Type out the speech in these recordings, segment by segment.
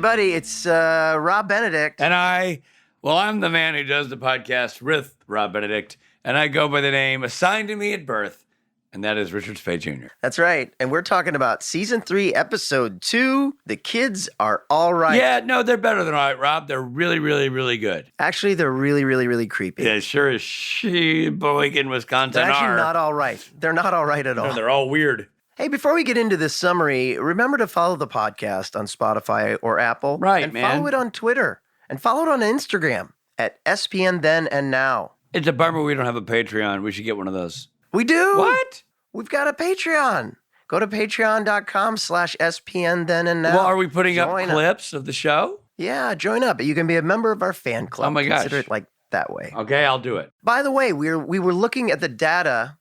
everybody. It's Rob Benedict. And I'm the man who does the podcast with Rob Benedict, and I go by the name assigned to me at birth, and that is Richard Spade Jr. That's right. And we're talking about Season 3, Episode 2, The Kids Are All Right. Yeah, no, they're better than all right, Rob. They're really, really, really good. Actually, they're really, really, really creepy. Yeah, sure as Sheboygan, Wisconsin They're actually are. not all right. They're not all right at all. No, they're all weird. Hey, before we get into this summary, remember to follow the podcast on Spotify or Apple. Right, and man. follow it on Twitter. And follow it on Instagram at SPN Then and Now. It's a bummer we don't have a Patreon. We should get one of those. We do. What? We've got a Patreon. Go to patreon.com/SPN Then and Now. Well, are we putting up Join clips of the show? Yeah, join up. You can be a member of our fan club. Oh my gosh. Consider it like that way. Okay, I'll do it. By the way, we were looking at the data,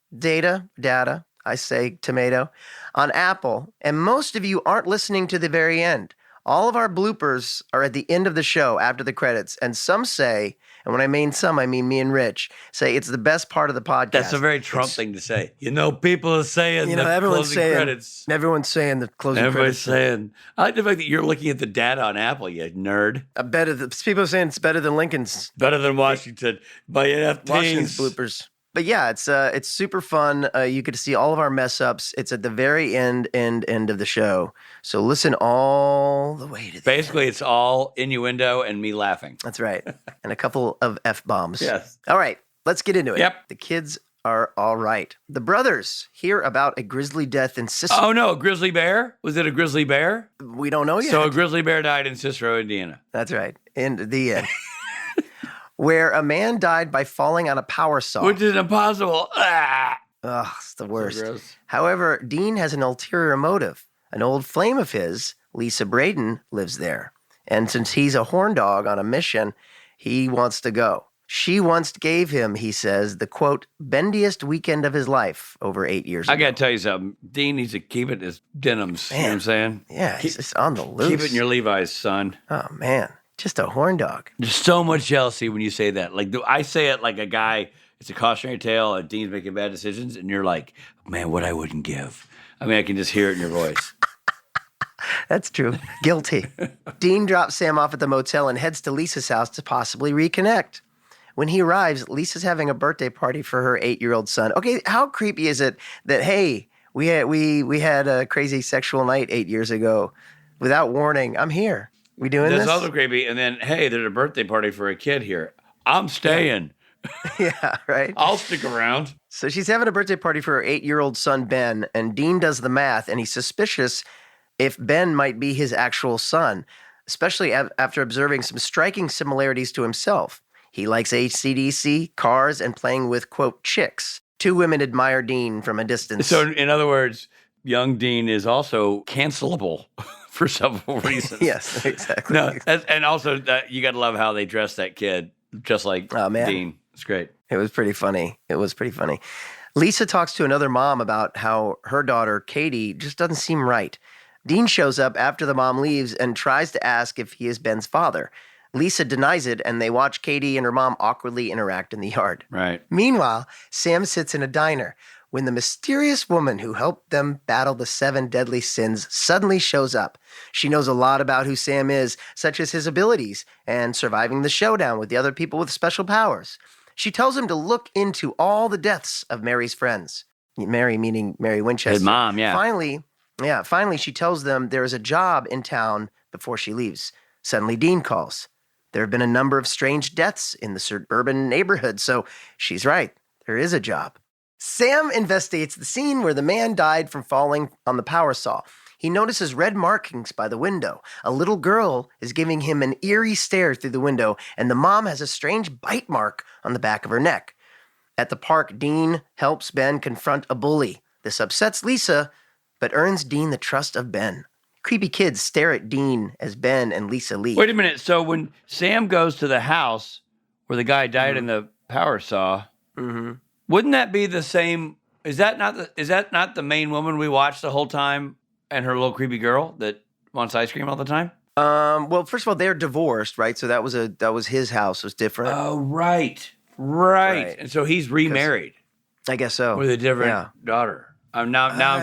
I say tomato, on Apple, and most of you aren't listening to the very end. All of our bloopers are at the end of the show after the credits, and some say, and when I mean some, I mean me and Rich, say it's the best part of the podcast. That's a very Trump thing to say. You know, people are saying everyone's closing saying, credits. Everyone's saying the closing Everybody's credits. saying. I like the fact that you're looking at the data on Apple, you nerd. People are saying it's better than Lincoln's. Better than Washington by NFTs. Washington's bloopers. But yeah, it's super fun. You get to see all of our mess ups. It's at the very end of the show. So listen all the way to the Basically, end. it's all innuendo and me laughing. That's right. And a couple of F-bombs. Yes. All right, let's get into it. Yep. The kids are all right. The brothers hear about a grisly death in Cicero. Oh, no, a grizzly bear? Was it a grizzly bear? We don't know yet. So a grizzly bear died in Cicero, Indiana. That's right. In the end. Where a man died by falling on a power saw. Which is impossible. Ah. Ugh, it's the worst. gross. However, Dean has an ulterior motive. An old flame of his, Lisa Braden, lives there. And since he's a horn dog on a mission, he wants to go. She once gave him, he says, the quote, bendiest weekend of his life over 8 years ago. I got to tell you something. Dean needs to keep it in his denims. You know what I'm saying? Yeah, he's just on the loose. Keep it in your Levi's, son. Oh, man. Just a horn dog. There's so much jealousy when you say that. Like, I say it like a guy, it's a cautionary tale, and Dean's making bad decisions, and you're like, man, what I wouldn't give. I mean, I can just hear it in your voice. That's true. Guilty. Dean drops Sam off at the motel and heads to Lisa's house to possibly reconnect. When he arrives, Lisa's having a birthday party for her 8-year-old son. Okay, how creepy is it that, hey, we had a crazy sexual night 8 years ago. Without warning, I'm here. We doing this? That's also creepy. And then, hey, there's a birthday party for a kid here. I'm staying. Yeah, right? I'll stick around. So she's having a birthday party for her 8-year-old son, Ben, and Dean does the math, and he's suspicious if Ben might be his actual son, especially after observing some striking similarities to himself. He likes AC/DC, cars, and playing with, quote, chicks. 2 women admire Dean from a distance. So, in other words, young Dean is also cancelable for several reasons. Yes, exactly. No, and also, you got to love how they dress that kid just like Dean. It's great. It was pretty funny. Lisa talks to another mom about how her daughter, Katie, just doesn't seem right. Dean shows up after the mom leaves and tries to ask if he is Ben's father. Lisa denies it, and they watch Katie and her mom awkwardly interact in the yard. Right. Meanwhile, Sam sits in a diner when the mysterious woman who helped them battle the 7 deadly sins suddenly shows up. She knows a lot about who Sam is, such as his abilities and surviving the showdown with the other people with special powers. She tells him to look into all the deaths of Mary's friends. Mary meaning Mary Winchester. His mom, yeah. Finally, she tells them there is a job in town before she leaves. Suddenly, Dean calls. There have been a number of strange deaths in the suburban neighborhood, so she's right. There is a job. Sam investigates the scene where the man died from falling on the power saw. He notices red markings by the window. A little girl is giving him an eerie stare through the window, and the mom has a strange bite mark on the back of her neck. At the park, Dean helps Ben confront a bully. This upsets Lisa, but earns Dean the trust of Ben. Creepy kids stare at Dean as Ben and Lisa leave. Wait a minute. So when Sam goes to the house where the guy died in the power saw, wouldn't that be the same? Is that not the main woman we watched the whole time and her little creepy girl that wants ice cream all the time? Well, first of all, they're divorced, right? So that was his house. It was different. Oh, right. And so he's remarried. I guess so. With a different daughter. I'm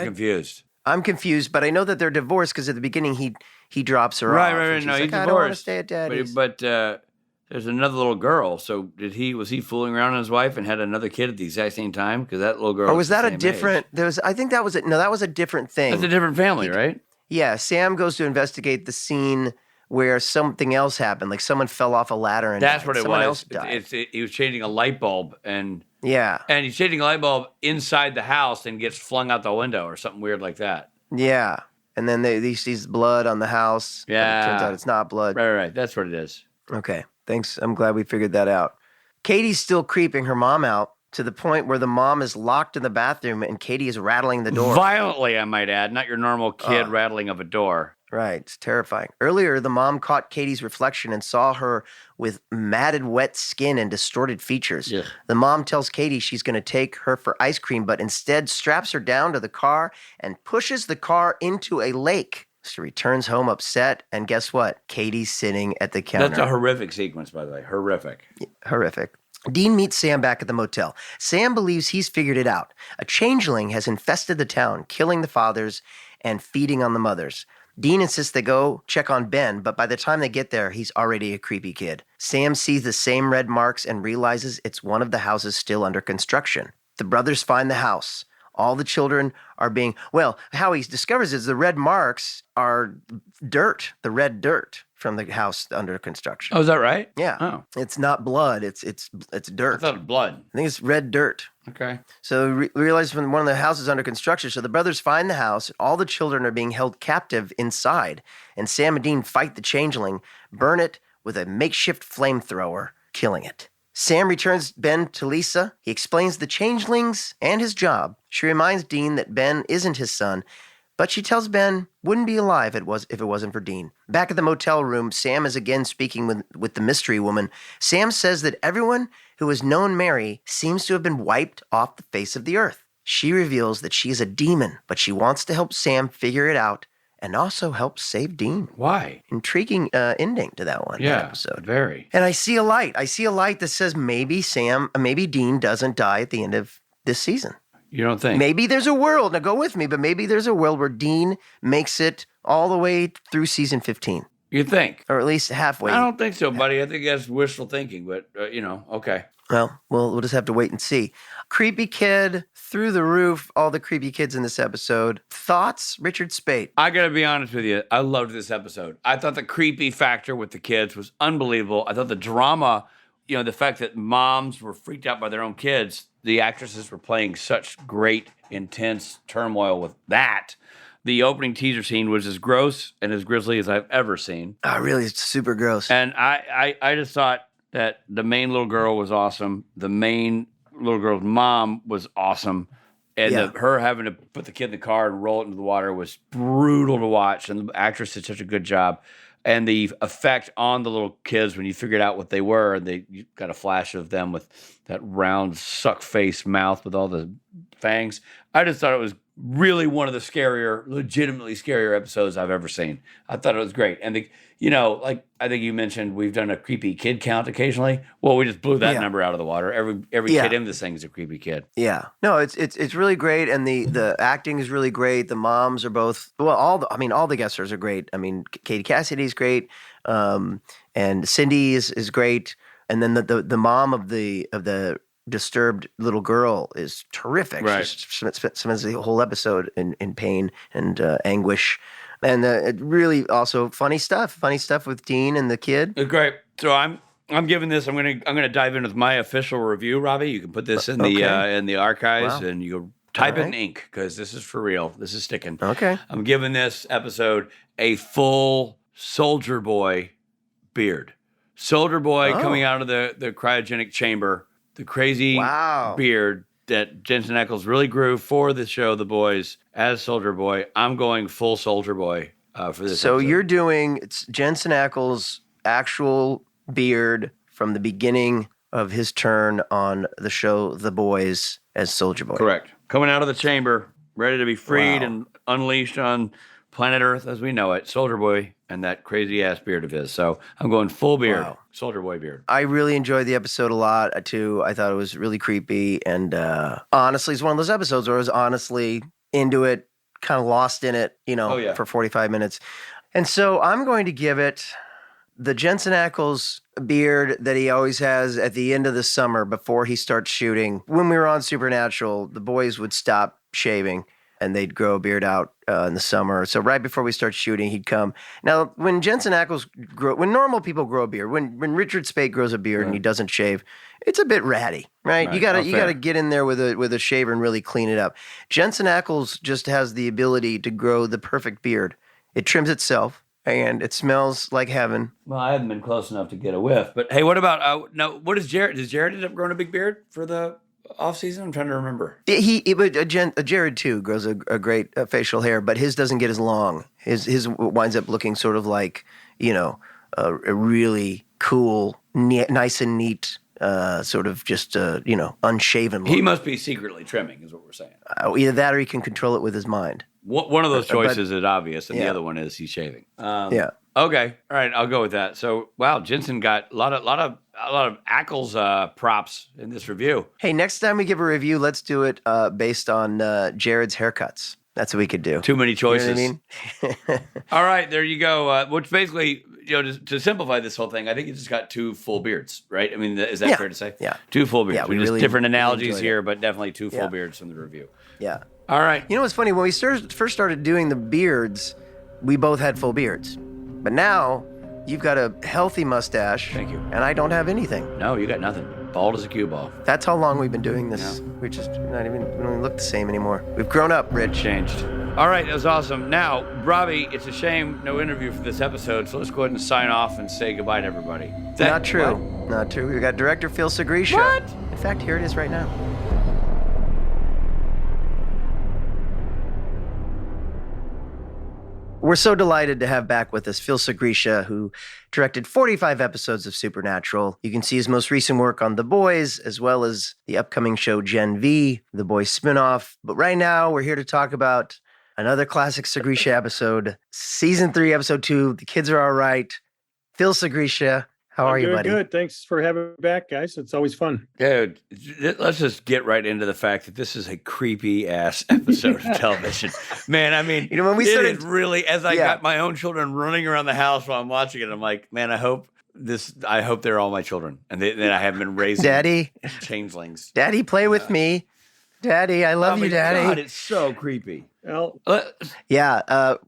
confused. I'm confused, but I know that they're divorced because at the beginning he he drops her Right, off. right, And right. she's No, like, he's I don't want to divorced. stay at Daddy's. But there's another little girl. So was he fooling around on his wife and had another kid at the exact same time? Because that little girl Or was the that a same different? age. I think that was it. No, that was a different thing. That's a different family, right? Yeah, Sam goes to investigate the scene where something else happened, like someone fell off a ladder and That's died. what it Someone was. else died. He was changing a light bulb and Yeah, he's changing a light bulb inside the house and gets flung out the window or something weird like that. yeah. And then he sees blood on the house. Yeah. But it turns out it's not blood. Right. That's what it is. Okay, thanks. I'm glad we figured that out. Katie's still creeping her mom out to the point where the mom is locked in the bathroom and Katie is rattling the door. Violently, I might add, not your normal kid rattling of a door. Right, it's terrifying. Earlier, the mom caught Katie's reflection and saw her with matted, wet skin and distorted features. Yeah. The mom tells Katie she's going to take her for ice cream, but instead straps her down to the car and pushes the car into a lake. She returns home upset, and guess what? Katie's sitting at the counter. That's a horrific sequence, by the way. Horrific. Horrific. Dean meets Sam back at the motel. Sam believes he's figured it out. A changeling has infested the town, killing the fathers and feeding on the mothers. Dean insists they go check on Ben, but by the time they get there, he's already a creepy kid. Sam sees the same red marks and realizes it's one of the houses still under construction. The brothers find the house. All the children are being, how he discovers is the red marks are dirt, the red dirt from the house under construction. Oh, is that right? Yeah. Oh. It's not blood, it's dirt. I thought it was blood. I think it's red dirt. Okay. So we realize when one of the houses under construction. So the brothers find the house. All the children are being held captive inside. And Sam and Dean fight the changeling, burn it with a makeshift flamethrower, killing it. Sam returns Ben to Lisa. He explains the changelings and his job. She reminds Dean that Ben isn't his son, but she tells Ben wouldn't be alive if it wasn't for Dean. Back at the motel room, Sam is again speaking with the mystery woman. Sam says that everyone who has known Mary seems to have been wiped off the face of the earth. She reveals that she is a demon, but she wants to help Sam figure it out and also help save Dean. Why? Intriguing ending to that that episode. Very. And I see a light. I see a light that says maybe Dean doesn't die at the end of this season. You don't think? Maybe there's a world, now go with me, but maybe there's a world where Dean makes it all the way through season 15. You think? Or at least halfway. I don't think so, buddy. I think that's wishful thinking, but, okay. Well, we'll just have to wait and see. Creepy kid, through the roof, all the creepy kids in this episode. Thoughts, Richard Speight? I got to be honest with you. I loved this episode. I thought the creepy factor with the kids was unbelievable. I thought the drama, the fact that moms were freaked out by their own kids, the actresses were playing such great, intense turmoil with that. The opening teaser scene was as gross and as grisly as I've ever seen. Oh, really? It's super gross. And I just thought that the main little girl was awesome. The main little girl's mom was awesome. And her having to put the kid in the car and roll it into the water was brutal to watch. And the actress did such a good job. And the effect on the little kids when you figured out what they were, and you got a flash of them with that round suck face mouth with all the fangs. I just thought it was really one of the legitimately scarier episodes I've ever seen. I thought it was great. And like I think you mentioned, we've done a creepy kid count occasionally. Well, we just blew that number out of the water. Every kid in this thing is a creepy kid. Yeah. No, it's really great, and the acting is really great. The moms are both all the guest stars are great. I mean, Katie Cassidy's great, and Cindy is great, and then the mom of the disturbed little girl is terrific. Right. She spends the whole episode in pain and anguish. And it really also funny stuff with Dean and the kid. It's great. So I'm giving this. I'm gonna dive in with my official review, Robbie. You can put this in the archives, and you go type it in ink because this is for real. This is sticking. Okay. I'm giving this episode a full Soldier Boy beard. Soldier Boy coming out of the cryogenic chamber. The crazy beard that Jensen Ackles really grew for the show, The Boys, as Soldier Boy. I'm going full Soldier Boy for this episode. You're doing Jensen Ackles' actual beard from the beginning of his turn on the show The Boys as Soldier Boy. Correct. Coming out of the chamber, ready to be freed and unleashed on planet Earth as we know it. Soldier Boy and that crazy-ass beard of his. So I'm going full beard. Wow. Soldier Boy beard. I really enjoyed the episode a lot, too. I thought it was really creepy. And honestly, it's one of those episodes where I was honestly into it, kind of lost in it, for 45 minutes. And so I'm going to give it the Jensen Ackles beard that he always has at the end of the summer before he starts shooting. When we were on Supernatural, the boys would stop shaving and they'd grow a beard out in the summer. So right before we start shooting, he'd come. Now, when Jensen Ackles when normal people grow a beard, when Richard Speight grows a beard and he doesn't shave, it's a bit ratty, right? You gotta get in there with a shaver and really clean it up. Jensen Ackles just has the ability to grow the perfect beard. It trims itself. And it smells like heaven. Well, I haven't been close enough to get a whiff. But hey, what about no? What is Jared? Does Jared end up growing a big beard for the off season? I'm trying to remember. Jared too grows a great facial hair, but his doesn't get as long. His winds up looking sort of like a really cool, nice and neat. Sort of just unshaven look. He must be secretly trimming, is what we're saying. Either that or he can control it with his mind. One of those choices is obvious, and the other one is he's shaving. Yeah. Okay. All right. I'll go with that. So, wow, Jensen got a lot of Ackles props in this review. Hey, next time we give a review, let's do it based on Jared's haircuts. That's what we could do. Too many choices. You know what I mean? All right. There you go. Which basically, to simplify this whole thing, I think you just got two full beards, right? I mean, is that fair to say? Yeah. Two full beards. Yeah, we just really, different really analogies here, but definitely two full beards from the review. Yeah. All right. You know what's funny? When we first started doing the beards, we both had full beards. But now, you've got a healthy mustache. Thank you. And I don't have anything. No, you got nothing. Bald as a cue ball. That's how long we've been doing this. Yeah. We don't even look the same anymore. We've grown up, Rich. Changed. All right, that was awesome. Now, Robbie, it's a shame no interview for this episode, so let's go ahead and sign off and say goodbye to everybody. Not true. What? Not true. We've got director Phil Sgriccia. What? In fact, here it is right now. We're so delighted to have back with us Phil Sgriccia, who directed 45 episodes of Supernatural. You can see his most recent work on The Boys, as well as the upcoming show Gen V, The Boys spinoff. But right now, we're here to talk about another classic Sgriccia episode, Season 3, Episode 2, The Kids Are All Right. Phil Sgriccia, how are you, buddy? Good. Thanks for having me back, guys. It's always fun. Dude, let's just get right into the fact that this is a creepy ass episode of television. Man, I mean, when we started, really, as I got my own children running around the house while I'm watching it, I'm like, man, I hope they're all my children and that I have been raising Daddy, changelings. Daddy, play with me. Daddy, I love you, Daddy. God, it's so creepy. Well,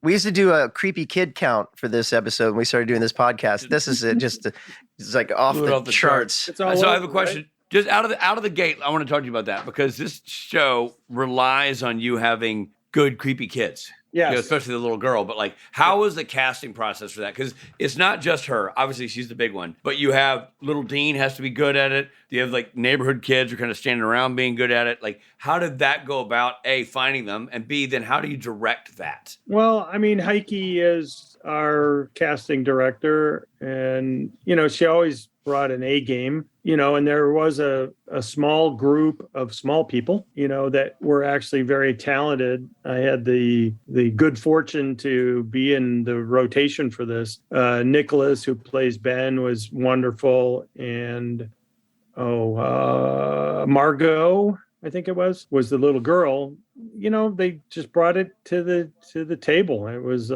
we used to do a creepy kid count for this episode when we started doing this podcast. This is it's like off the charts. So I have a question. Right? Just out of the gate, I want to talk to you about that because this show relies on you having good creepy kids. Yeah, especially the little girl. But like, how was the casting process for that? Because it's not just her. Obviously, she's the big one. But you have little Dean has to be good at it. You have like neighborhood kids who are kind of standing around being good at it. Like, how did that go about? A, finding them, and B, then how do you direct that? Well, I mean, Heike is our casting director, and she always brought an A game. And there was a small group of small people, that were actually very talented. I had the good fortune to be in the rotation for this. Nicholas, who plays Ben, was wonderful. And, Margot, I think it was the little girl. They just brought it to the table. It was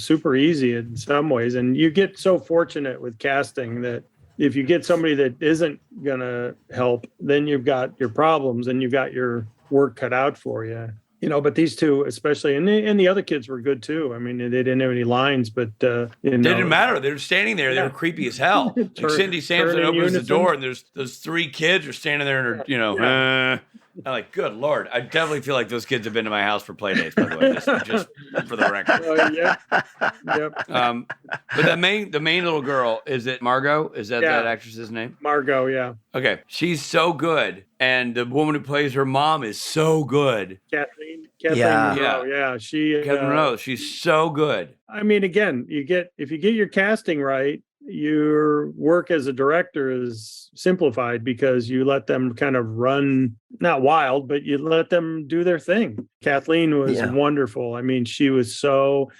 super easy in some ways. And you get so fortunate with casting that if you get somebody that isn't going to help, then you've got your problems and you've got your work cut out for you. But these two, especially, and the other kids were good too. I mean, they didn't have any lines, but it didn't matter. They were standing there. They were creepy as hell. Like Cindy Sampson opens the door, and there's those three kids are standing there, and I'm like, good Lord. I definitely feel like those kids have been to my house for play dates, by the way, just for the record. Yep. But the main little girl, is it Margot? Is that actress's name? Margot, yeah. Okay. She's so good. And the woman who plays her mom is so good. Kathleen Monroe, Kathleen Monroe, she's so good. I mean, again, if you get your casting right, your work as a director is simplified because you let them kind of run, not wild, but you let them do their thing. Kathleen was wonderful. I mean, it was so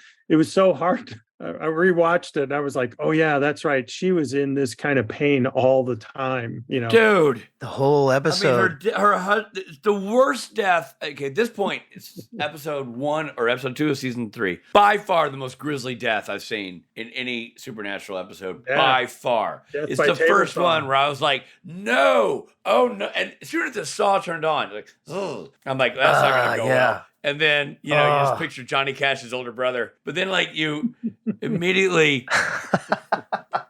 hard I rewatched it and I was like, oh yeah, that's right. She was in this kind of pain all the time, Dude. The whole episode. The worst death. Okay, at this point, it's episode 1 or episode 2 of season 3. By far the most grisly death I've seen in any supernatural episode. Yeah. By far. Death It's by the first table one saw. where I was like, no, oh no. And as soon as the saw turned on, like, ugh, I'm like, that's not gonna go well. And then, you just picture Johnny Cash's older brother. But then, like, you immediately,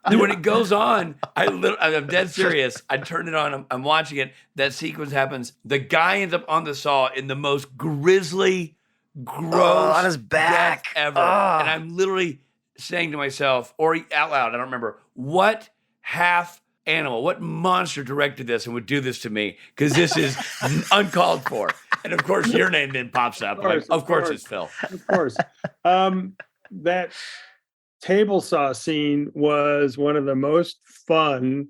then when it goes on, I'm dead serious. I turn it on. I'm watching it. That sequence happens. The guy ends up on the saw in the most grisly, gross on his back death ever. And I'm literally saying to myself, or out loud, I don't remember, what half animal, what monster directed this and would do this to me? Because this is uncalled for. And of course, your name then pops up. Of course, it's Phil. Of course. That table saw scene was one of the most fun.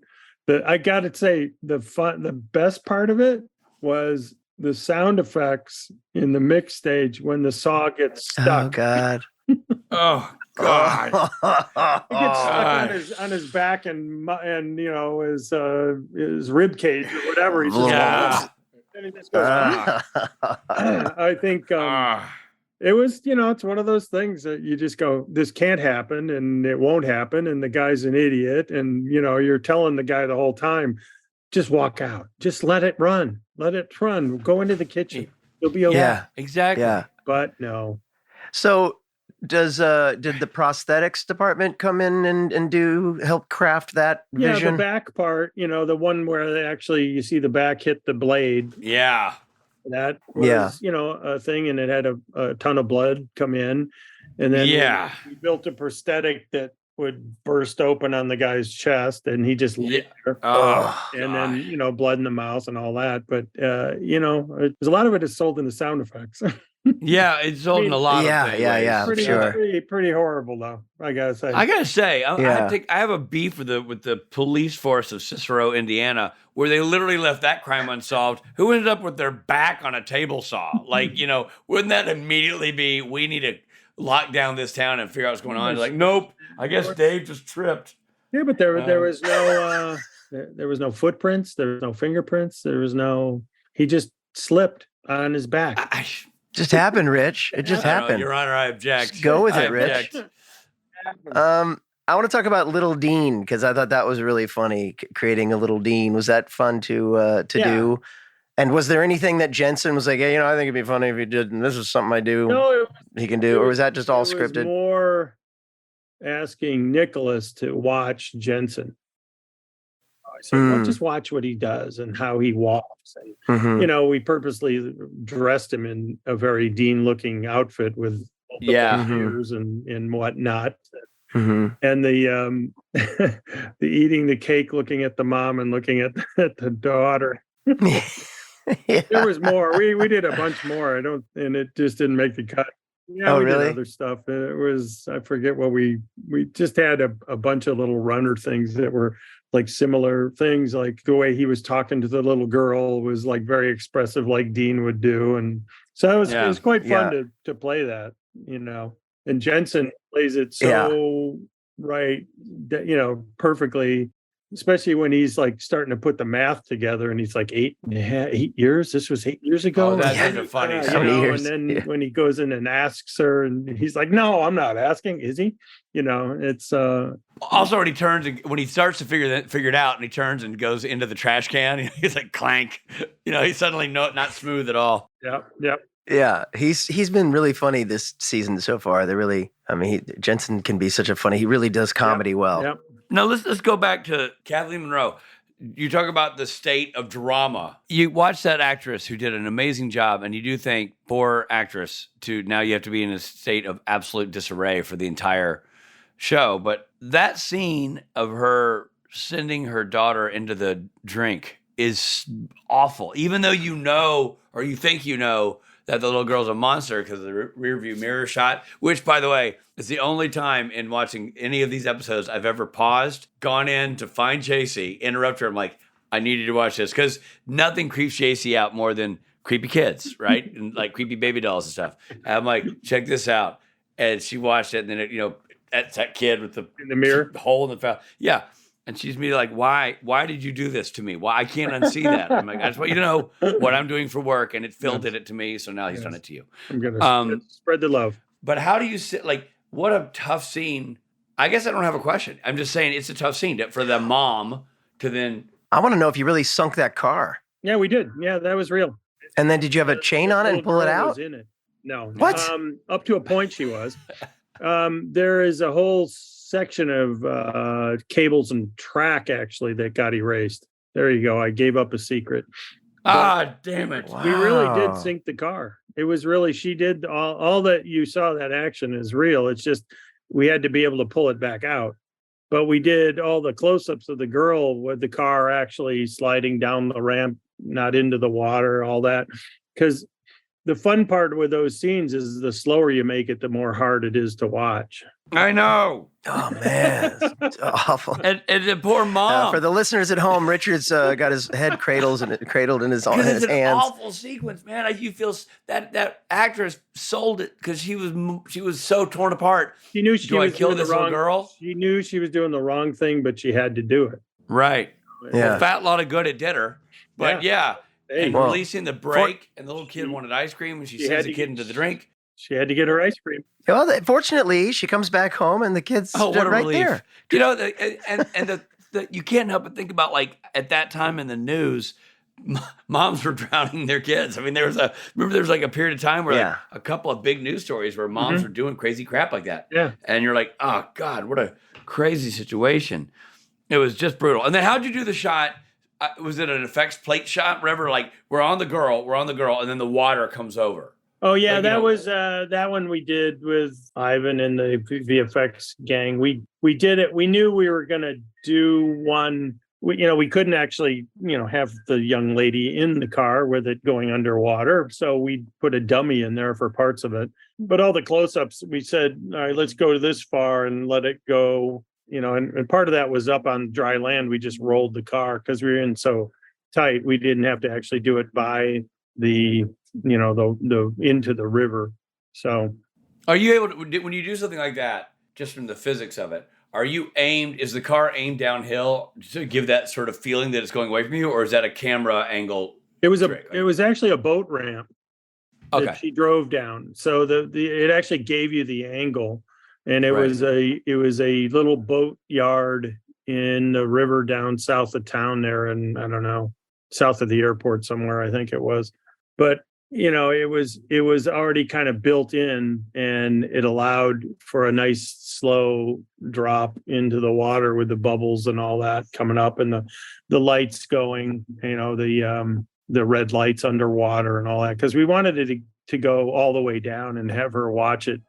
I got to say, the best part of it was the sound effects in the mix stage when the saw gets stuck. Oh God. Oh God. He gets stuck on his back and his rib cage or whatever. He just and he just goes. I think it was, it's one of those things that you just go, this can't happen and it won't happen. And the guy's an idiot. And, you're telling the guy the whole time, just walk out, just let it run, go into the kitchen. You'll be okay. Yeah, exactly. Yeah. But no. So did the prosthetics department come in and help craft that vision? Yeah, the back part, the one where you see the back hit the blade. Yeah. That was, a thing, and it had a ton of blood come in. And then we built a prosthetic that would burst open on the guy's chest, and he just lay there. And then, blood in the mouth and all that. But, there's a lot of it is sold in the sound effects. Yeah, it's sold in a lot of things. Yeah, pretty horrible, though, I gotta say. I have a beef with the police force of Cicero, Indiana, where they literally left that crime unsolved. Who ended up with their back on a table saw? Like, wouldn't that immediately be, we need to lock down this town and figure out what's going on? Like, nope, I guess Dave just tripped. Yeah, but there was no there was no footprints, there was no fingerprints, he just slipped on his back. Just happened, Rich. It just happened. Your Honor, I object. Just go with it, Rich. I want to talk about Little Dean because I thought that was really funny. Creating a Little Dean, was that fun to do? And was there anything that Jensen was like, hey, I think it'd be funny if he did, and this is something I do. No, he can do, or was that just all scripted? Was more asking Nicholas to watch Jensen. I said, well, just watch what he does and how he walks. And, we purposely dressed him in a very Dean-looking outfit with ears and whatnot. And the the eating the cake, looking at the mom and looking at the daughter. There was more. We did a bunch more. And it just didn't make the cut. Yeah, we did other stuff. It was, I forget what we just had a bunch of little runner things that were like similar things, like the way he was talking to the little girl was like very expressive, like Dean would do. And so it was quite fun to play that, and Jensen plays it so right, perfectly, especially when he's like starting to put the math together and he's like 8 years. This was 8 years ago. Oh, that's funny. And then when he goes in and asks her and he's like, no, I'm not asking. Is he? It's also when he turns and when he starts to figure it out and he turns and goes into the trash can, he's like clank. He's suddenly not smooth at all. Yep. Yeah, he's been really funny this season so far. Jensen can be such a funny. He really does comedy well. Yep. Now let's go back to Kathleen Monroe. You talk about the state of drama. You watch that actress who did an amazing job, and you do think, poor actress, now you have to be in a state of absolute disarray for the entire show. But that scene of her sending her daughter into the drink is awful. Even though or you think that the little girl's a monster because of the rear view mirror shot, which, by the way, is the only time in watching any of these episodes I've ever paused, gone in to find JC, interrupt her. I'm like, I need you to watch this because nothing creeps JC out more than creepy kids, right? And like creepy baby dolls and stuff. And I'm like, check this out. And she watched it, and then it, that's that kid with the In the mirror? hole in the foul. Yeah. And she's me like, why did you do this to me? Why I can't unsee that. I'm like, I just want you to know what I'm doing for work. And Phil did it to me. So now he's done it to you. I'm going to spread the love. But how do you sit, like, what a tough scene. I guess I don't have a question. I'm just saying it's a tough scene for the mom to then. I want to know if you really sunk that car. Yeah, we did. Yeah, that was real. And then did you have a chain on it and pull it out? Was in it. No. What? Up to a point she was. There is a whole section of cables and track actually that got erased. There you go. I gave up a secret. Damn it. We really did sink the car. It was really, she did all that you saw, that action is real. It's just, we had to be able to pull it back out. But we did all the close-ups of the girl with the car actually sliding down the ramp, not into the water, all that. Because the fun part with those scenes is the slower you make it, the more hard it is to watch. I know. Oh, man. It's awful. And the poor mom. For the listeners at home, Richard's got his head cradled in his hands. It's an awful sequence, man. You feel that actress sold it because she was so torn apart. She knew she was kill doing this the wrong little girl. She knew she was doing the wrong thing, but she had to do it. Right. Yeah. A fat lot of good it did her. But yeah. Hey, and releasing the brake, and the little kid wanted ice cream, and she sends the kid into the drink. She had to get her ice cream. Well, fortunately, she comes back home and the kid's right there. You know, and you can't help but think about, like, at that time in the news, moms were drowning their kids. I mean, there was like a period of time where like, a couple of big news stories where moms were doing crazy crap like that. Yeah. And you're like, oh God, what a crazy situation. It was just brutal. And then how'd you do the shot? Was it an effects plate shot? Whatever, like we're on the girl, and then the water comes over. Oh yeah, like, that was that one we did with Ivan and the VFX gang. We did it. We knew we were gonna do one. We couldn't actually have the young lady in the car with it going underwater, so we put a dummy in there for parts of it. But all the close-ups, we said, all right, let's go to this far and let it go. And part of that was up on dry land. We just rolled the car because we were in so tight. We didn't have to actually do it by the into the river. So are you able to, when you do something like that, just from the physics of it, is the car aimed downhill to give that sort of feeling that it's going away from you, or is that a camera angle? It was actually a boat ramp that she drove down. So it actually gave you the angle. And it was a little boat yard in the river down south of town there, and I don't know, south of the airport somewhere, I think it was. But it was already kind of built in, and it allowed for a nice slow drop into the water with the bubbles and all that coming up, and the lights going, the red lights underwater and all that, because we wanted it to go all the way down and have her watch it.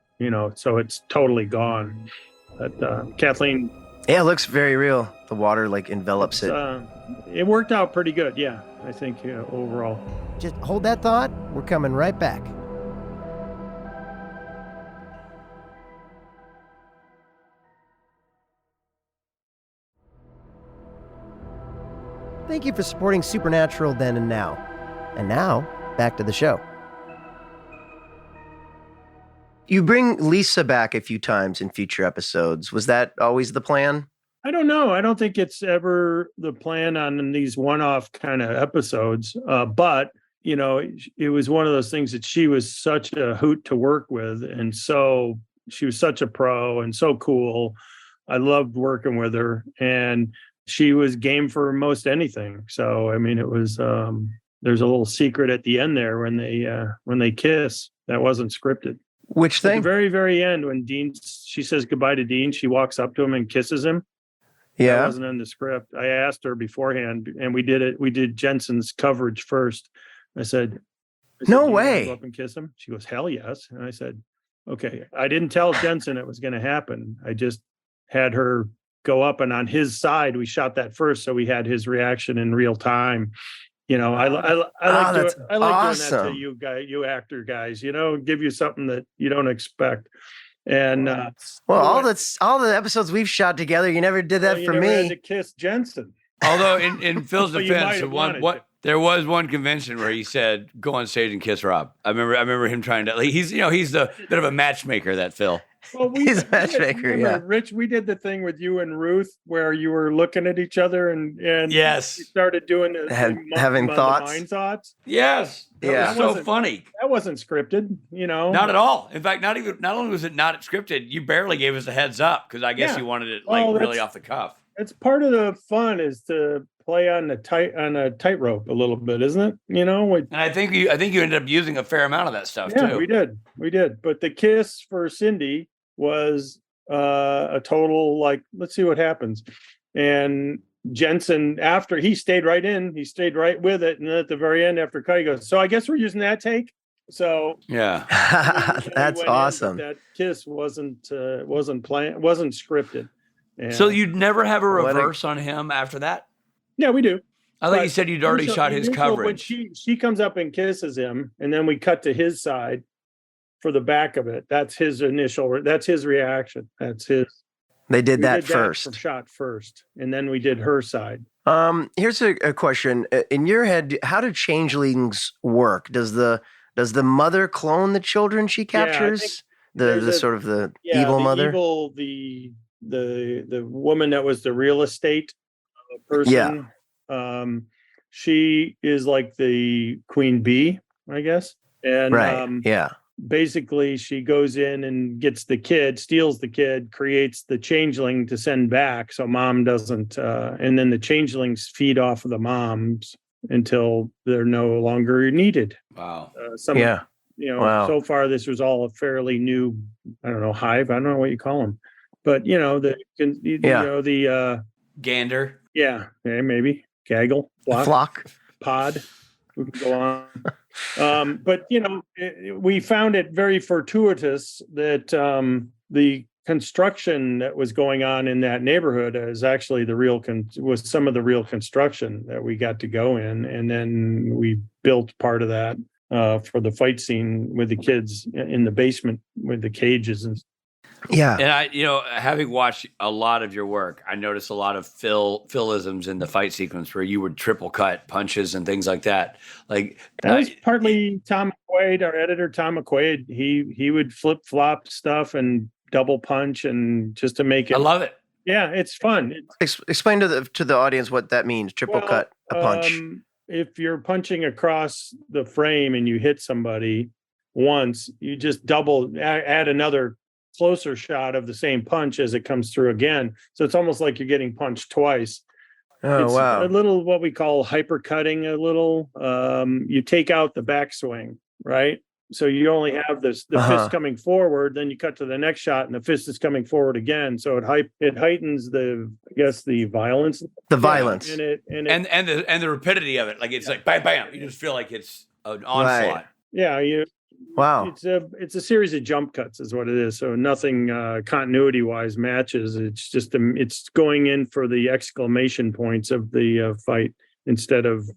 So it's totally gone. But Kathleen. Yeah, it looks very real. The water envelops it. It worked out pretty good. Yeah, I think overall. Just hold that thought. We're coming right back. Thank you for supporting Supernatural Then and Now. And now, back to the show. You bring Lisa back a few times in future episodes. Was that always the plan? I don't know. I don't think it's ever the plan on these one-off kind of episodes. But, it was one of those things that she was such a hoot to work with. And so she was such a pro and so cool. I loved working with her. And she was game for most anything. So, I mean, it was, there's a little secret at the end there when they kiss that wasn't scripted. Which thing? At the very, very end, when she says goodbye to Dean, she walks up to him and kisses him. Yeah. That wasn't in the script. I asked her beforehand, and we did it. We did Jensen's coverage first. I said, no way. Go up and kiss him? She goes, hell yes. And I said, okay. I didn't tell Jensen it was going to happen. I just had her go up, and on his side, we shot that first, so we had his reaction in real time. I like doing that to you actor guys, give you something that you don't expect. And all the episodes we've shot together, you never did that for me. Had to kiss Jensen. Although in Phil's defense, there was one convention where he said, "Go on stage and kiss Rob." I remember him trying to. He's the bit of a matchmaker, that Phil. Well, He's a matchmaker, remember, yeah. Rich, we did the thing with you and Ruth where you were looking at each other and Yes. you started doing the Having the thoughts. mind thoughts. Yes. That Yeah. was so funny. That wasn't scripted, Not at all. In fact, not only was it not scripted, you barely gave us a heads up because I guess Yeah. you wanted it Well, really off the cuff. It's part of the fun is to play on a tightrope a little bit, isn't it? And I think you ended up using a fair amount of that stuff yeah, too. we did. But the kiss for Cindy was a total let's see what happens. And Jensen, after he stayed right with it, and then at the very end, after cut, he goes, "So I guess we're using that take." So yeah, that's awesome. That kiss wasn't planned, wasn't scripted. And so you'd never have a reverse on him after that? Yeah, we do. I thought you said you'd already shot his coverage. When she comes up and kisses him, and then we cut to his side for the back of it. That's his that's his reaction. That's his. They did that first. Shot first, and then we did her side. Here's a question. In your head, how do changelings work? Does the mother clone the children she captures? The sort of the evil mother? The woman that was the real estate person. Yeah. She is like the queen bee, I guess. And yeah. Basically she goes in and gets the kid, steals the kid, creates the changeling to send back so mom doesn't and then the changelings feed off of the moms until they're no longer needed. Wow. So far this was all a fairly new, I don't know, hive. I don't know what you call them. But the gander. Yeah, maybe gaggle, flock, pod. We can go on. But we found it very fortuitous that the construction that was going on in that neighborhood is actually was some of the real construction that we got to go in, and then we built part of that for the fight scene with the kids in the basement with the cages and. Yeah. And I, having watched a lot of your work, I noticed a lot of Philisms in the fight sequence where you would triple cut punches and things like that. Like that was partly Tom McQuaid, our editor, Tom McQuaid. He would flip flop stuff and double punch and just to make it. I love it. Yeah, it's fun. Explain to the audience what that means. Triple cut a punch. If you're punching across the frame and you hit somebody once, you just add another closer shot of the same punch as it comes through again. So it's almost like you're getting punched twice. Oh, wow. A little what we call hypercutting a little. You take out the backswing, right? So you only have the fist coming forward, then you cut to the next shot and the fist is coming forward again. So it heightens the violence. The violence. And the rapidity of it. Like it's like bam, bam. You just feel like it's an onslaught. Right. Yeah, wow. It's a series of jump cuts is what it is. So nothing continuity wise matches. It's just it's going in for the exclamation points of the fight instead of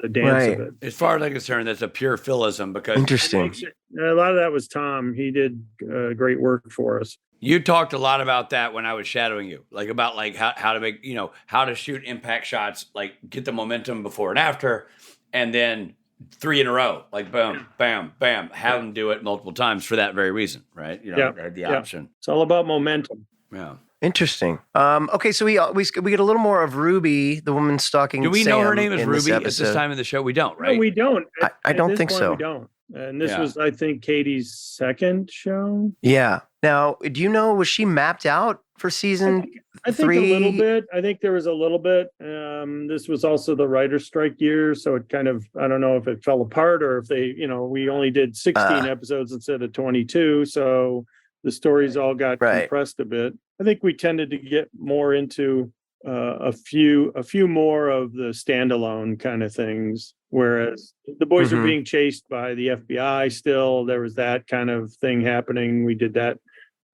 the dance of it. As far as I'm concerned, that's a pure Philism because interesting. A lot of that was Tom. He did great work for us. You talked a lot about that when I was shadowing you, like about how to make how to shoot impact shots, like get the momentum before and after, and then 3 in a row, like boom, bam, bam, have them do it multiple times for that very reason, right? The option. It's all about momentum. Yeah. Interesting. Okay, so we get a little more of Ruby, the woman stalking. Do we Sam know her name is Ruby at this episode. time in the show? We don't, right? No, we don't. I don't think so. We don't. And this was, I think, Katie's second show. Yeah. Now, do you know, was she mapped out for season I think 3? a little bit. I think there was a little bit. This was also the writer's strike year, so it kind of, I don't know if it fell apart or if they, we only did 16 episodes instead of 22, so the stories all got compressed a bit. I think we tended to get more into a few more of the standalone kind of things, whereas the boys are being chased by the FBI still. There was that kind of thing happening. We did that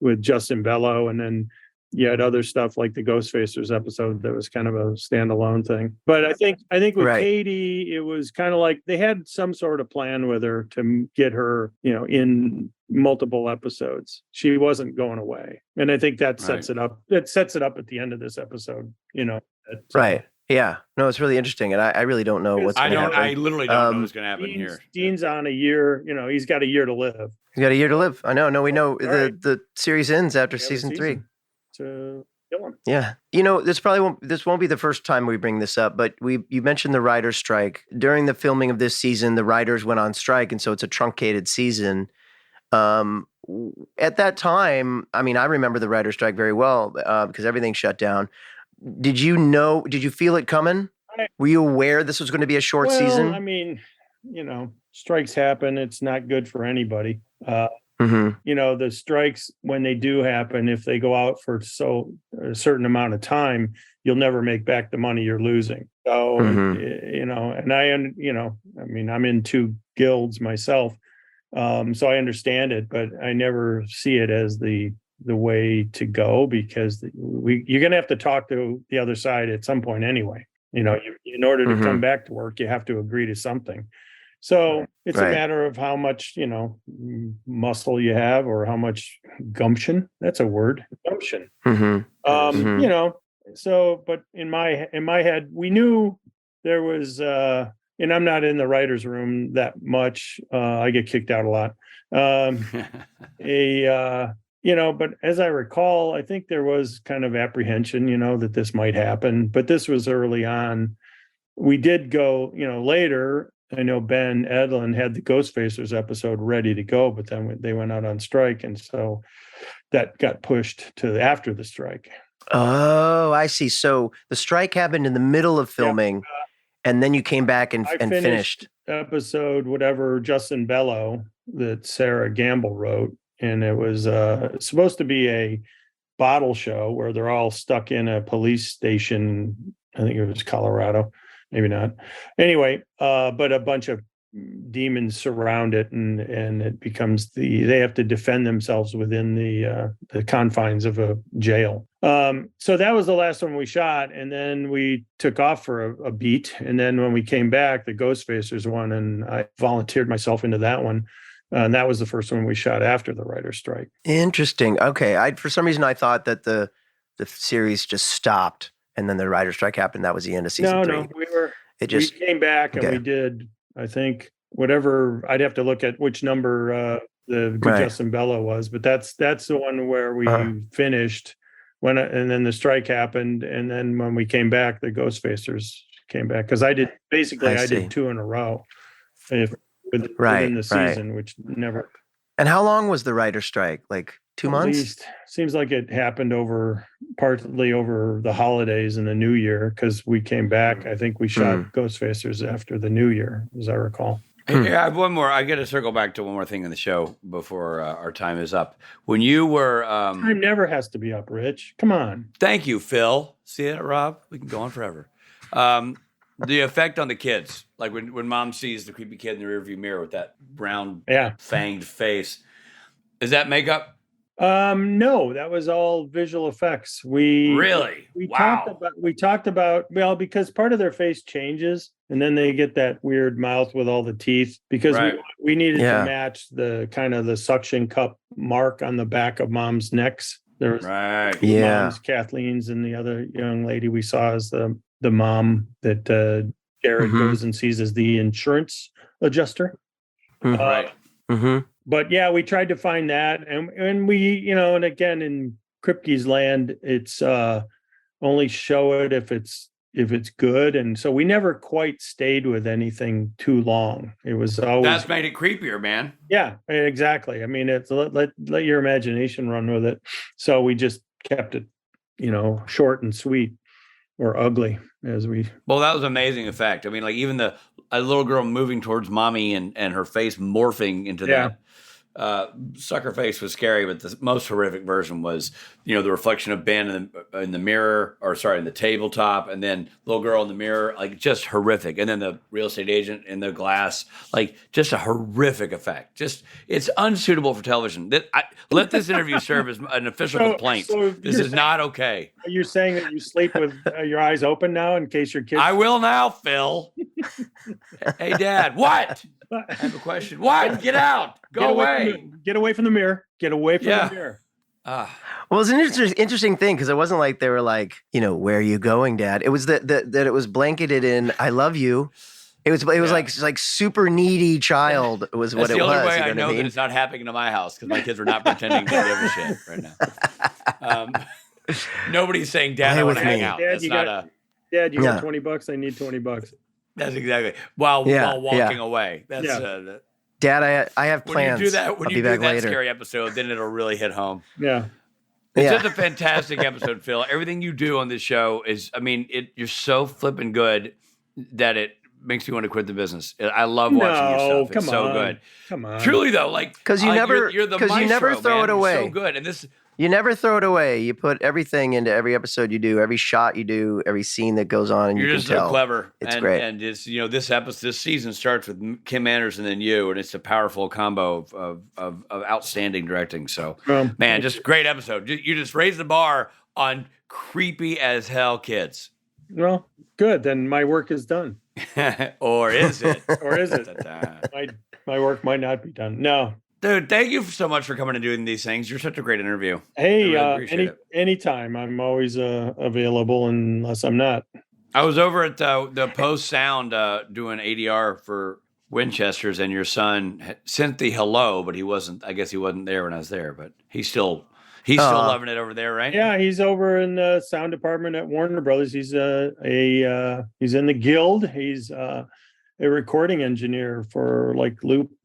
with Justin Bello, and then you had other stuff like the Ghostfacers episode that was kind of a standalone thing. But I think with Katie, it was kind of like they had some sort of plan with her to get her, in multiple episodes. She wasn't going away. And I think that sets it up. It sets it up at the end of this episode, Right. Yeah. No, it's really interesting. And I really don't know what's I going to happen. I literally don't know what's going to happen here. Dean's on a year. He's got a year to live. He's got a year to live. I know. No, we know right. the series ends after We have a season 3. To kill him. Yeah. This won't be the first time we bring this up, but you mentioned the writer's strike. During the filming of this season, the writers went on strike, and so it's a truncated season. At that time, I mean, I remember the writer's strike very well because everything shut down. Did you feel it coming? Were you aware this was going to be a short season? I mean, strikes happen. It's not good for anybody. The strikes, when they do happen, if they go out for a certain amount of time, you'll never make back the money you're losing. So, and I'm in 2 guilds myself. So I understand it, but I never see it as the way to go, because you're going to have to talk to the other side at some point anyway. In order to come back to work, you have to agree to something. So it's a matter of how much, muscle you have, or how much gumption. That's a word, gumption. So, but in my head, we knew there was, and I'm not in the writer's room that much. I get kicked out a lot. But as I recall, I think there was kind of apprehension, that this might happen, but this was early on. We did go, later. I know Ben Edlund had the Ghostfacers episode ready to go, but then they went out on strike. And so that got pushed to after the strike. Oh, I see. So the strike happened in the middle of filming, and then you came back and finished episode, whatever, Justin Bellow, that Sarah Gamble wrote. And it was supposed to be a bottle show where they're all stuck in a police station. I think it was Colorado, maybe not. Anyway, but a bunch of demons surround it, and it becomes they have to defend themselves within the confines of a jail. So that was the last one we shot, and then we took off for a beat. And then when we came back, the Ghostfacers one, and I volunteered myself into that one. And that was the first one we shot after the writer's strike. Interesting. Okay. For some reason, I thought that the series just stopped, and then the writer's strike happened. That was the end of season 3. No, we came back and we did, I think, whatever. I'd have to look at which number the Justin Bellow was, but that's the one where we finished and then the strike happened. And then when we came back, the Ghostfacers came back, because I did 2 in a row. Within the season, which never. And how long was the writer's strike? Like 2 months? At least. Seems like it happened partly over the holidays and the New Year, because we came back. I think we shot Ghostfacers after the New Year, as I recall. Hey, I have one more. I got to circle back to one more thing in the show before our time is up. When you were time never has to be up, Rich. Come on. Thank you, Phil. See it, Rob? We can go on forever. The effect on the kids, like when mom sees the creepy kid in the rearview mirror with that brown fanged face, is that makeup? No, that was all visual effects. We talked about because part of their face changes, and then they get that weird mouth with all the teeth, because we needed to match the kind of the suction cup mark on the back of mom's necks. There was mom's, Kathleen's, and the other young lady we saw as the mom that Jared goes and sees as the insurance adjuster. But yeah, we tried to find that, and we, and again, in Kripke's land, it's only show it if it's good, and so we never quite stayed with anything too long. It was always that's made it creepier, man. Yeah, exactly. I mean, it's let your imagination run with it. So we just kept it, short and sweet, or ugly, as we. Well, that was an amazing effect. I mean, like even a little girl moving towards mommy and her face morphing into that sucker face was scary, but the most horrific version was, the reflection of Ben in the mirror, in the tabletop, and then little girl in the mirror, like just horrific. And then the real estate agent in the glass, like just a horrific effect. Just, it's unsuitable for television. Let this interview serve as an official complaint. This is not okay. Are you saying that you sleep with your eyes open now in case your kids? I will now, Phil. Hey, Dad, what? I have a question. What? Get out. Go away. Get away from the mirror. Get away from the mirror. Well, it's an interesting thing because it wasn't like they were like, where are you going, Dad? It was that it was blanketed in "I love you." It was like super needy child was what That's it the was. only way you know I what know mean? that it's not happening to my house because my kids are not pretending to give a shit right now. Nobody's saying, "Dad, I want to hang out." Dad, That's not a. Dad, you got $20? I need $20. That's exactly while walking away. That's Dad, I have when plans. you do that. When I'll you be do back that later. scary episode, then it'll really hit home. Yeah. It's just a fantastic episode, Phil. Everything you do on this show is, I mean, you're so flipping good that it makes me want to quit the business. I love watching your stuff. It's so good. Come on. Truly though, like because you never you're the maestro, you never throw man. it away. You're so good, and this. You never throw it away. You put everything into every episode you do, every shot you do, every scene that goes on, and You're you just can tell. so clever. It's and, great. And it's this season starts with Kim Anderson and you, and it's a powerful combo of outstanding directing. So, man, just great episode. You just raised the bar on creepy as hell kids. Well, good. Then my work is done. Or is it? Or is it? My work might not be done. No. Dude, thank you so much for coming and doing these things. You're such a great interview. Hey, I really appreciate it. anytime. I'm always available unless I'm not. I was over at the Post Sound doing ADR for Winchester's, and your son sent the hello, but he wasn't. I guess he wasn't there when I was there, but he's still loving it over there, right? Yeah, he's over in the sound department at Warner Brothers. He's he's in the guild. He's a recording engineer for like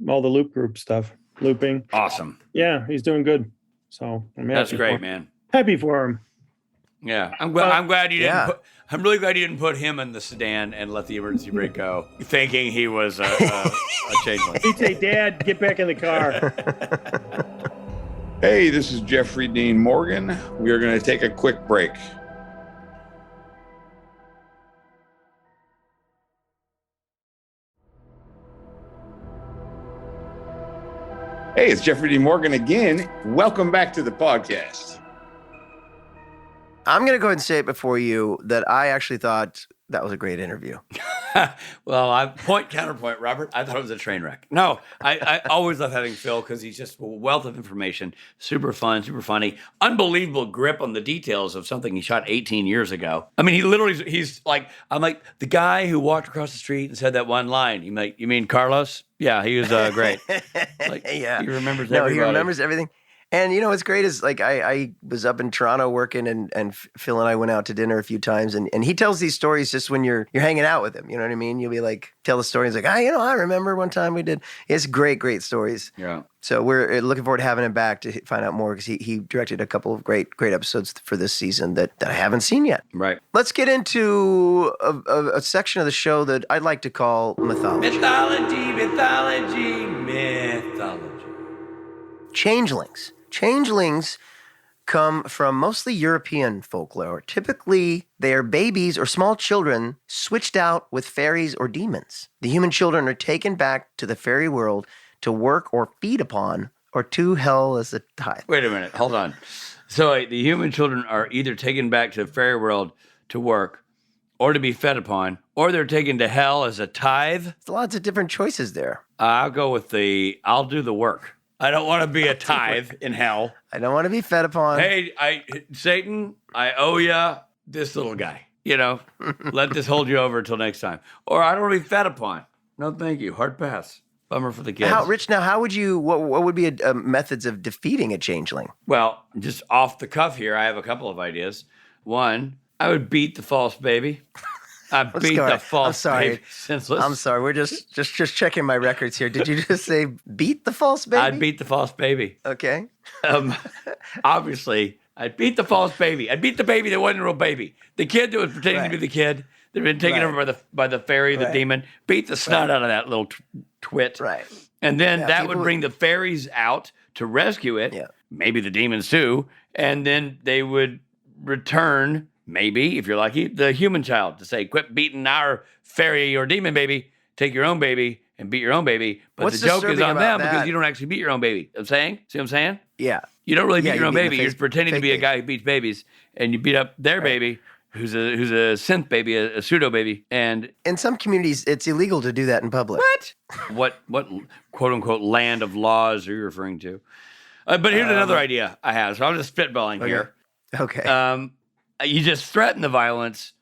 all the Loop Group stuff. Looping. Awesome. Yeah, he's doing good. So that's great, man. Happy for him. Yeah, I'm glad you didn't. I'm really glad you didn't put him in the sedan and let the emergency brake go, thinking he was a changeling. He'd say, "Dad, get back in the car." Hey, this is Jeffrey Dean Morgan. We are going to take a quick break. Hey, it's Jeffrey D. Morgan again. Welcome back to the podcast. I'm going to go ahead and say it before you that I actually thought that was a great interview. Well, counterpoint, Robert. I thought it was a train wreck. No, I always love having Phil because he's just a wealth of information. Super fun, super funny. Unbelievable grip on the details of something he shot 18 years ago. I mean, he's like, I'm like, the guy who walked across the street and said that one line. You mean Carlos? Yeah, he was great. Like, yeah. He remembers No, everybody. he remembers everything. And what's great is like I was up in Toronto working and Phil and I went out to dinner a few times and he tells these stories just when you're hanging out with him. You know what I mean? You'll be like, tell the story. He's like, I remember one time we did. It's great stories. Yeah. So we're looking forward to having him back to find out more because he directed a couple of great episodes for this season that I haven't seen yet. Right. Let's get into a section of the show that I'd like to call mythology. Mythology. Changelings. Changelings come from mostly European folklore. Typically, they are babies or small children switched out with fairies or demons. The human children are taken back to the fairy world to work or feed upon, or to hell as a tithe. Wait a minute. Hold on. So the human children are either taken back to the fairy world to work or to be fed upon, or they're taken to hell as a tithe. There's lots of different choices there. I'll go with I'll do the work. I don't want to be a tithe in hell. I don't want to be fed upon. Hey, Satan, I owe you this little guy. Let this hold you over until next time. Or I don't want to be fed upon. No, thank you. Hard pass. Bummer for the kids. Rich, now, how would you, what would be methods of defeating a changeling? Well, just off the cuff here, I have a couple of ideas. One, I would beat the false baby. The false baby. Senseless. I'm sorry. We're just checking my records here. Did you just say beat the false baby? I'd beat the false baby. Okay. Obviously, I'd beat the false baby. I'd beat the baby that wasn't a real baby. The kid that was pretending to be the kid that had been taken over by the fairy, the demon. Beat the snot out of that little twit. Right. And then that would bring the fairies out to rescue it. Yeah. Maybe the demons too. And then they would return, maybe, if you're lucky, the human child to say, quit beating our fairy or demon baby. Take your own baby and beat your own baby. But the joke is on them because you don't actually beat your own baby. I'm saying? See what I'm saying? Yeah. You don't really beat your own baby. You're pretending to be a guy who beats babies, and you beat up their baby, who's a synth baby, a pseudo baby. And in some communities, it's illegal to do that in public. What quote unquote land of laws are you referring to? But here's another idea I have. So I'm just spitballing here. Okay. You just threaten the violence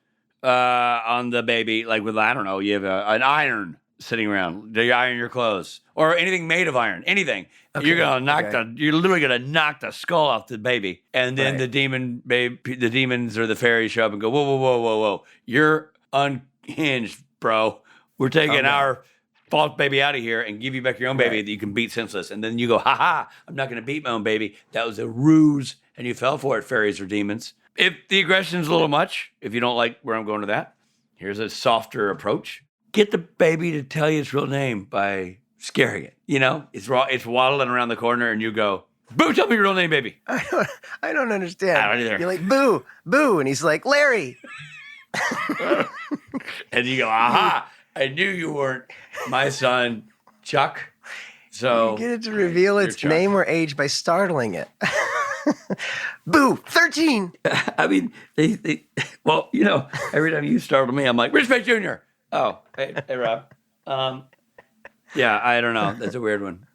on the baby, like with, I don't know, you have an iron sitting around. Do you iron your clothes or anything made of iron? Anything. Okay, You're literally gonna knock the skull off the baby, and then the demons or the fairies show up and go, whoa, whoa, whoa, whoa, whoa! You're unhinged, bro. We're taking our false baby out of here and give you back your own baby that you can beat senseless. And then you go, ha ha! I'm not gonna beat my own baby. That was a ruse, and you fell for it, fairies or demons. If the aggression's a little much, if you don't like where I'm going to that, here's a softer approach. Get the baby to tell you its real name by scaring it. You know, it's waddling around the corner, and you go, "Boo! Tell me your real name, baby." I don't understand. I don't either. You're like, "Boo, boo," and he's like, "Larry." And you go, "Aha! I knew you weren't my son, Chuck." So you get it to reveal its Chuck. name or age by startling it. Boo, 13. I mean, well, you know, every time you startle me, I'm like, Rich Page Jr. Oh, hey, Rob. Yeah, I don't know. That's a weird one.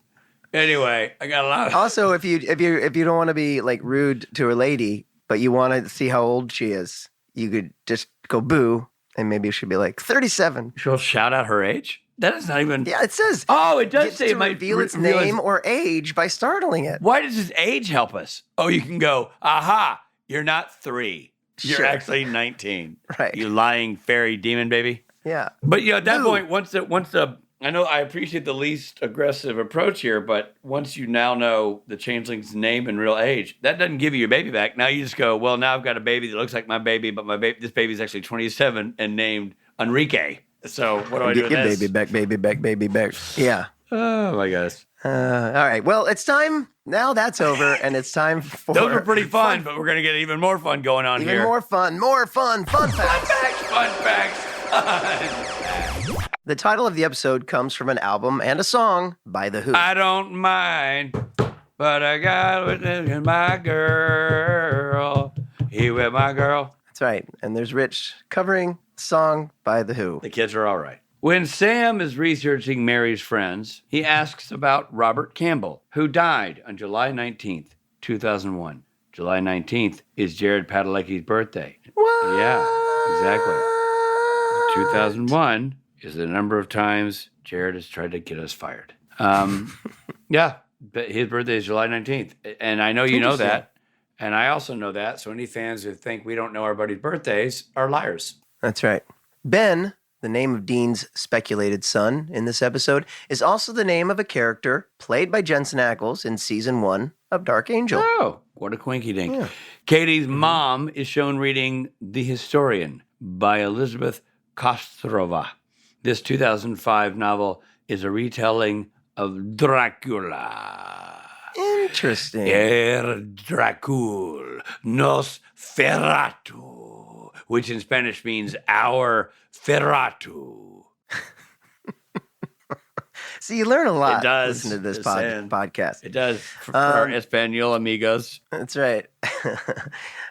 Anyway, I got a lot. Also, if you don't want to be like rude to a lady, but you want to see how old she is, you could just go boo, and maybe it should be like 37. She'll shout out her age. That is not even. Yeah, it says. Oh, it does Gets say to it might reveal its name or age by startling it. Why does its age help us? Oh, you can go, aha, you're not 3. You're Sure. actually 19. Right. You lying fairy demon baby. Yeah. But at that Boo. point, once the I know I appreciate the least aggressive approach here, but once you now know the changeling's name and real age, that doesn't give you your baby back. Now you just go, well, now I've got a baby that looks like my baby, but this baby's actually 27 and named Enrique. So what do I do with Get this? baby back. Yeah. Oh my gosh. All right. Well, it's time. Now that's over, and it's time for. Those were pretty fun, but we're going to get even more fun going on Even here. more fun. Fun facts. Fun facts. The title of the episode comes from an album and a song by The Who. I don't mind, but I got with my girl. He with my girl. That's right. And there's Rich covering the song by The Who. The kids are all right. When Sam is researching Mary's friends, he asks about Robert Campbell, who died on July 19th, 2001. July 19th is Jared Padalecki's birthday. What? Yeah, exactly. 2001 is the number of times Jared has tried to get us fired. Yeah, but his birthday is July 19th. And I know you know that. And I also know that. So any fans who think we don't know our buddies' birthdays are liars. That's right. Ben, the name of Dean's speculated son in this episode, is also the name of a character played by Jensen Ackles in season 1 of Dark Angel. Oh, what a quinky dink. Yeah. Katie's mom is shown reading The Historian by Elizabeth Kostrova. This 2005 novel is a retelling of Dracula. Interesting. Dracul Nosferatu, which in Spanish means our Ferratu. See, you learn a lot. It does. Listen to this Just saying. podcast. It does. For our Espanol amigos. That's right.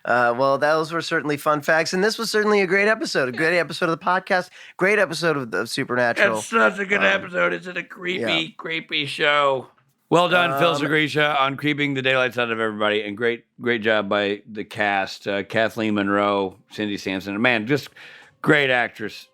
Well, those were certainly fun facts, and this was certainly a great episode of the podcast. Great episode of Supernatural. It's such a good episode. It's a creepy show. Well done, Phil Sgriccia, on creeping the daylights out of everybody, and great job by the cast. Kathleen Monroe, Cindy Sampson, man, just great actresses.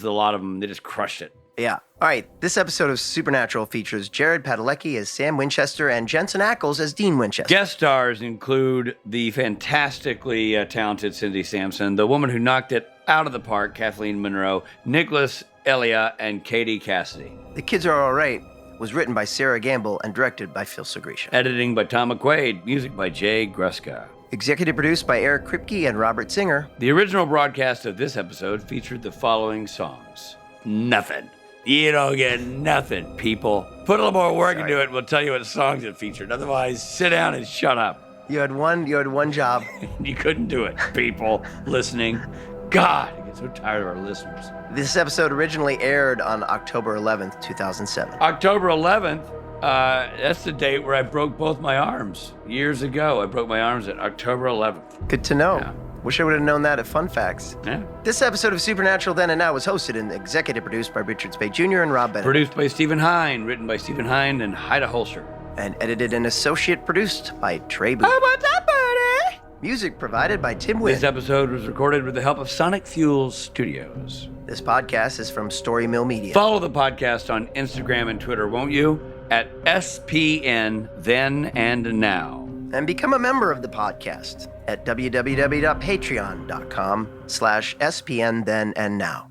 A lot of them, they just crushed it. Yeah. All right. This episode of Supernatural features Jared Padalecki as Sam Winchester and Jensen Ackles as Dean Winchester. Guest stars include the fantastically talented Cindy Sampson, the woman who knocked it out of the park, Kathleen Monroe, Nicholas Elia, and Katie Cassidy. The Kids Are All Right was written by Sarah Gamble and directed by Phil Sgriccia. Editing by Tom McQuaid, music by Jay Gruska. Executive produced by Eric Kripke and Robert Singer. The original broadcast of this episode featured the following songs. Nothing. You don't get nothing, people. Put a little more work into it, and we'll tell you what songs it featured. Otherwise, sit down and shut up. You had one job. You couldn't do it, people listening. God, I get so tired of our listeners. This episode originally aired on October 11th, 2007. October 11th, that's the date where I broke both my arms. Years ago, I broke my arms at October 11th. Good to know. Yeah. Wish I would have known that at Fun Facts. Yeah. This episode of Supernatural Then and Now was hosted and executive produced by Richard Spade Jr. and Rob Bennett. Produced by Stephen Hine, written by Stephen Hine and Haida Holscher. and edited and associate produced by Trey Booth. What's up, buddy? Music provided by Tim Wynn. This episode was recorded with the help of Sonic Fuels Studios. This podcast is from Story Mill Media. Follow the podcast on Instagram and Twitter, won't you? At SPN Then and Now. And become a member of the podcast at www.patreon.com/SPN Then and Now.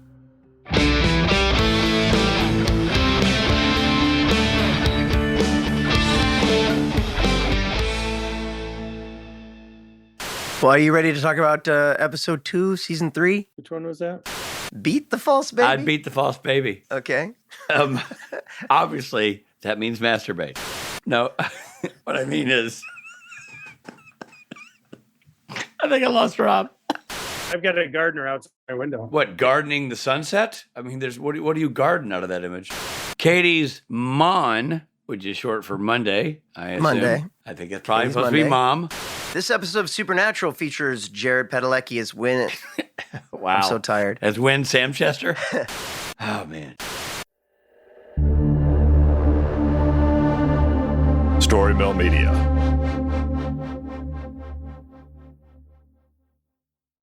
Well, are you ready to talk about episode 2, season 3? Which one was that? Beat the false baby? I'd beat the false baby. Okay. Obviously, that means masturbate. No, what I mean is, I think I lost Rob. I've got a gardener outside my window. What, gardening the sunset? I mean, there's what do you garden out of that image? Katie's Mon, which is short for Monday, I assume. Monday. I think it's probably Katie's supposed to be Monday. Mom. This episode of Supernatural features Jared Padalecki as Win. Wow. I'm so tired. As Win Samchester? Oh, man. Story Mill Media.